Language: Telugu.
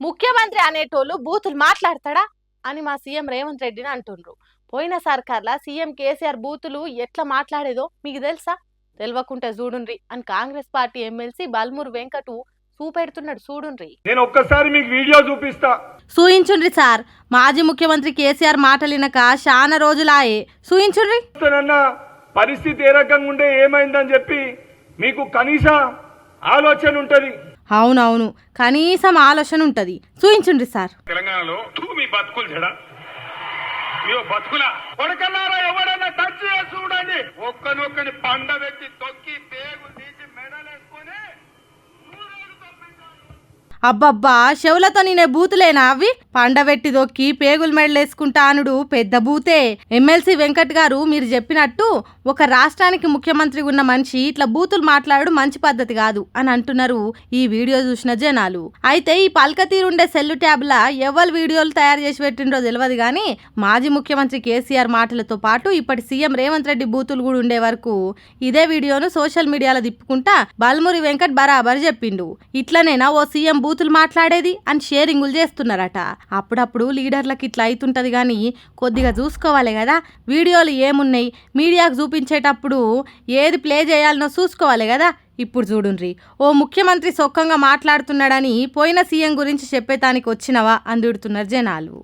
ముఖ్యమంత్రి అనేటోళ్ళు బూతులు మాట్లాడతాడా అని మా సీఎం రేవంత్ రెడ్డిని అంటుండ్రు. పోయిన సర్కార్ల సీఎం కేసీఆర్ బూతులు ఎట్లా మాట్లాడేదో మీకు తెలుసా? తెలవకుంటే చూడుండ్రి అని కాంగ్రెస్ పార్టీ ఎమ్మెల్సీ బల్మూరు వెంకటు చూపెడుతున్నాడు చూడుండ్రి. నేను ఒక్కసారి మీకు వీడియో చూపిస్తా. చూయించుండ్రి సార్. మాజీ ముఖ్యమంత్రి కేసీఆర్ మాటలినక చాలా రోజులాయే. చూయించుండ్రి. పరిస్థితి ఏ రకంగా ఉండే ఏమైందని చెప్పి మీకు కనీస ఆలోచన ఉంటది. అవునవును, కనీసం ఆలోచన ఉంటది. చూయించుండ్రి సార్. తెలంగాణలో మీ బతుకులు చెడా బతుకుల కొడకల్లారా ఎవడన్నా టచ్ చేసి చూడండి. ఒక్కనొక్కని పండబెట్టి తొక్కి పేగు తీసి మెడలేసుకొని అబ్బబ్బా, చెవులతో నేనే బూతులేనా అవి? పండబెట్టి దొక్కి పేగులు మెడలేసుకుంటా అనుడు పెద్ద బూతే. ఎమ్మెల్సీ వెంకట్ గారు మీరు చెప్పినట్టు ఒక రాష్ట్రానికి ముఖ్యమంత్రి ఉన్న మనిషి ఇట్లా బూతులు మాట్లాడు మంచి పద్ధతి కాదు అని అంటున్నారు ఈ వీడియో చూసిన జనాలు. అయితే ఈ పలక తీరుండే సెల్లు ట్యాబ్లా ఎవరు వీడియోలు తయారు చేసి పెట్టిండ్రో తెలియదు కానీ మాజీ ముఖ్యమంత్రి కేసీఆర్ మాటలతో పాటు ఇప్పటి సీఎం రేవంత్ రెడ్డి బూతులు కూడా ఉండే వరకు ఇదే వీడియోను సోషల్ మీడియాలో తిప్పుకుంటా బల్మూరి వెంకట్ బరాబర్ చెప్పిండు. ఇట్లనేనా ఓ సీఎం బూతులు మాట్లాడేది అని షేరింగులు చేస్తున్నారట. అప్పుడప్పుడు లీడర్లకు ఇట్లా అవుతుంటది కానీ కొద్దిగా చూసుకోవాలి కదా. వీడియోలు ఏమున్నాయి మీడియాకు చూపించేటప్పుడు ఏది ప్లే చేయాలనో చూసుకోవాలి కదా. ఇప్పుడు చూడుండ్రి, ఓ ముఖ్యమంత్రి సొక్కంగా మాట్లాడుతున్నాడని పోయిన సీఎం గురించి చెప్పేతానికి వచ్చినవా అని తిడుతున్నారు జనాలు.